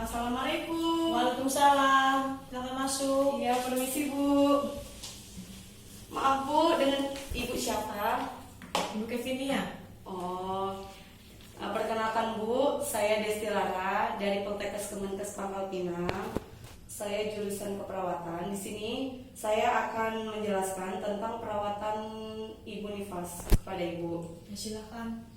Assalamualaikum. Waalaikumsalam. Silakan masuk. Iya, permisi Bu. Maaf Bu, dengan Ibu siapa? Ibu Kevinia. Oh, perkenalkan Bu, saya Desti Lara dari Poltekkes Kemenkes Pangkal Pinang. Saya jurusan keperawatan. Di sini saya akan menjelaskan tentang perawatan Ibu nifas kepada Ibu. Ya, silakan.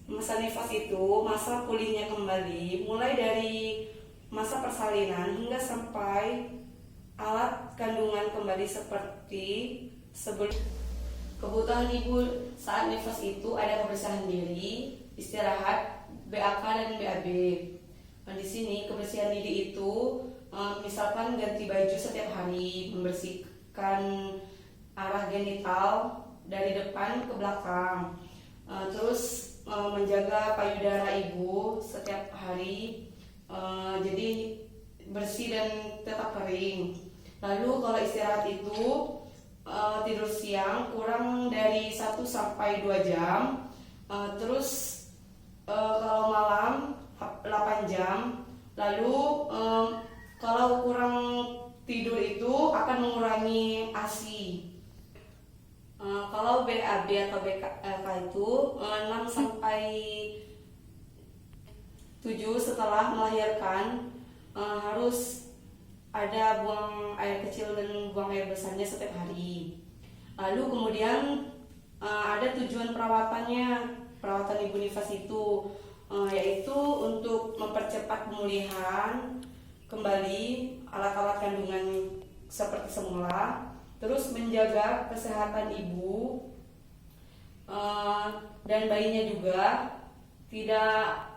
Masa nifas itu masa pulihnya kembali, mulai dari masa persalinan hingga sampai alat kandungan kembali seperti sebelum. Kebutuhan ibu saat nifas itu ada kebersihan diri, istirahat, BAK dan BAB. Nah, di sini kebersihan diri itu misalkan ganti baju setiap hari, membersihkan arah genital dari depan ke belakang, terus menjaga payudara ibu setiap hari, jadi bersih dan tetap kering. Lalu kalau istirahat itu tidur siang kurang dari 1 sampai 2 jam, terus kalau malam 8 jam. Lalu kalau kurang tidur itu akan mengurangi ASI. Kalau BAB atau BK itu 6 sampai 7 setelah melahirkan, harus ada buang air kecil dan buang air besarnya setiap hari. Lalu kemudian ada tujuan perawatannya, perawatan ibu nifas itu yaitu untuk mempercepat pemulihan kembali alat-alat kandungan seperti semula, terus menjaga kesehatan ibu dan bayinya juga tidak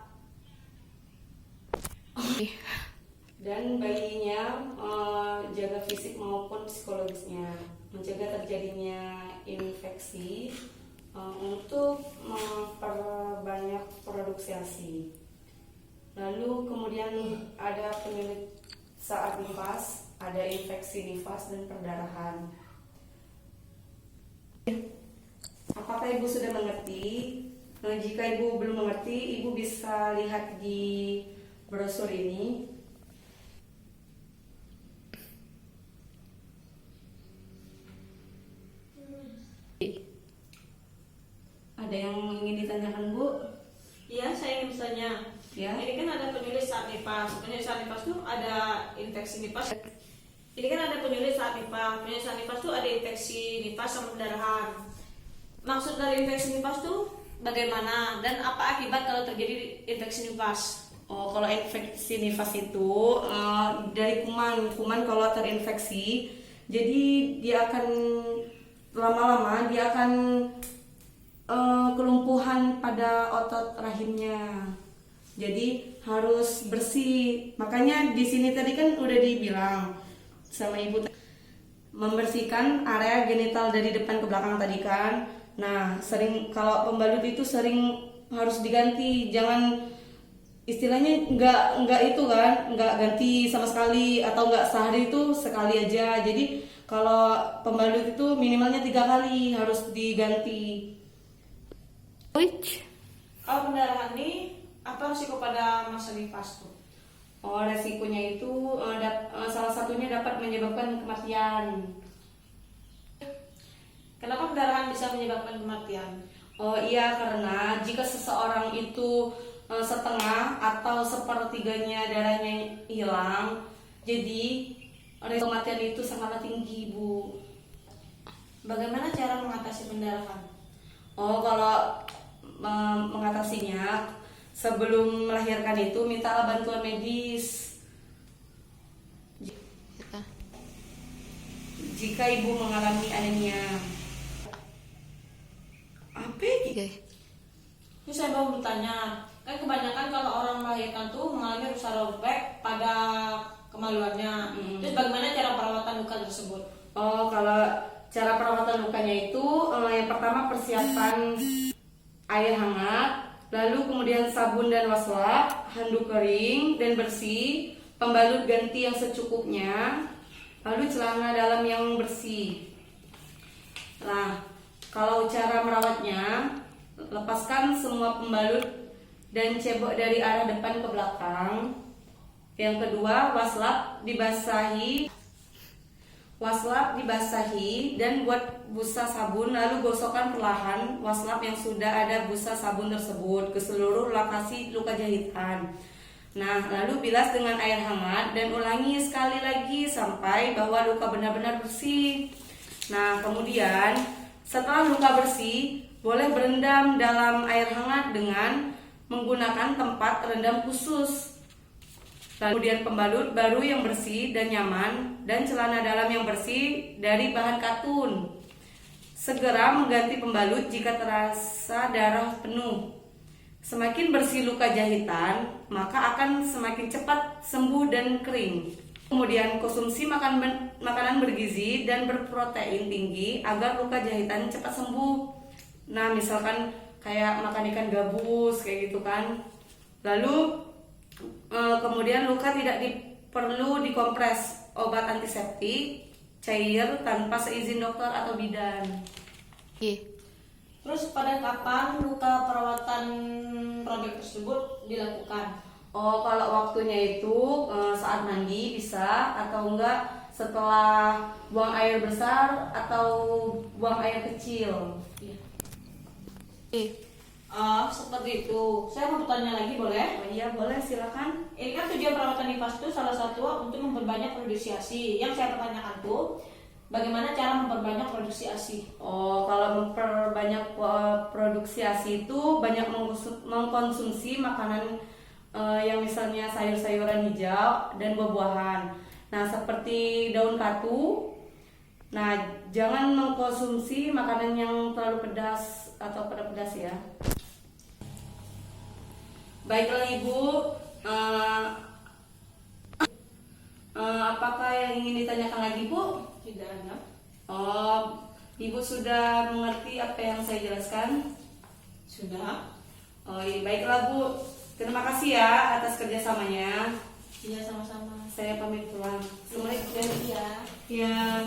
dan bayinya jaga fisik maupun psikologisnya, mencegah terjadinya infeksi untuk memperbanyak produksi ASI. Lalu kemudian ada penyulit saat nifas, ada infeksi nifas dan perdarahan. Apakah ibu sudah mengerti? Jika ibu belum mengerti, ibu bisa lihat di brosur ini. Ada yang ingin ditanyakan Bu? Iya, saya ingin bertanya. Ya. Ini kan ada penyulit saat nifas. Penyulit saat nifas itu ada infeksi nifas. Ini kan ada penyulit saat nifas. Penyulit saat nifas itu ada infeksi nifas sama perdarahan. Maksud dari infeksi nifas itu bagaimana dan apa akibat kalau terjadi infeksi nifas? Oh, kalau infeksi nifas itu dari kuman kalau terinfeksi, jadi dia akan lama-lama dia akan kelumpuhan pada otot rahimnya. Jadi harus bersih. Makanya di sini tadi kan udah dibilang sama ibu, membersihkan area genital dari depan ke belakang tadi kan. Nah, sering kalau pembalut itu sering harus diganti, jangan istilahnya nggak itu kan, nggak ganti sama sekali atau nggak sehari itu sekali aja. Jadi kalau pembalut itu minimalnya 3 kali harus diganti. Kalau pendarahan ini apa resiko pada masa nifas tuh? Oh, resikonya itu salah satunya dapat menyebabkan kematian. Kenapa pendarahan bisa menyebabkan kematian? Oh iya, karena jika seseorang itu setengah atau sepertiganya darahnya hilang, jadi resiko kematian itu sangatlah tinggi, Bu. Bagaimana cara mengatasi pendarahan? Oh, kalau mengatasinya sebelum melahirkan itu mintalah bantuan medis. Jika ibu mengalami anemia. Apa ini? Ini saya mau bertanya, kan kebanyakan kalau orang melahirkan tuh mengalami rusak robek pada kemaluannya. Terus bagaimana cara perawatan luka tersebut? Oh, kalau cara perawatan lukanya itu yang pertama persiapan air hangat, lalu kemudian sabun dan waswak, handuk kering dan bersih, pembalut ganti yang secukupnya, lalu celana dalam yang bersih. Nah, kalau cara merawatnya, lepaskan semua pembalut dan cebok dari arah depan ke belakang. Yang kedua, waslap dibasahi dan buat busa sabun, lalu gosokkan perlahan waslap yang sudah ada busa sabun tersebut ke seluruh lokasi luka jahitan. Nah, lalu bilas dengan air hangat dan ulangi sekali lagi sampai bahwa luka benar-benar bersih. Nah, kemudian setelah luka bersih, boleh berendam dalam air hangat dengan menggunakan tempat rendam khusus. Kemudian pembalut baru yang bersih dan nyaman dan celana dalam yang bersih dari bahan katun. Segera mengganti pembalut jika terasa darah penuh. Semakin bersih luka jahitan, maka akan semakin cepat sembuh dan kering. Kemudian konsumsi makanan bergizi dan berprotein tinggi agar luka jahitan cepat sembuh. Nah, misalkan kayak makan ikan gabus kayak gitu kan. Lalu kemudian luka tidak perlu dikompres, obat antiseptik cair tanpa seizin dokter atau bidan. Terus pada kapan luka perawatan produk tersebut dilakukan? Oh, kalau waktunya itu saat mandi bisa, atau enggak setelah buang air besar atau buang air kecil. Seperti itu. Saya mau bertanya lagi, boleh? Oh iya, boleh, silakan. Ini kan tujuan perawatan nifas itu salah satu untuk memperbanyak produksi ASI. Yang saya pertanyakan tuh, bagaimana cara memperbanyak produksi ASI? Oh, kalau memperbanyak produksi ASI itu banyak mengkonsumsi makanan yang misalnya sayur-sayuran hijau dan buah-buahan. Nah, seperti daun katu. Nah, jangan mengkonsumsi makanan yang terlalu pedas atau pedas ya. Baiklah Ibu, apakah yang ingin ditanyakan lagi Bu? Tidak ada. Oh, Ibu sudah mengerti apa yang saya jelaskan? Sudah. Oh iya, baiklah Bu. Terima kasih ya atas kerjasamanya. Iya, sama-sama. Saya pamit pulang. Assalamualaikum. Ya.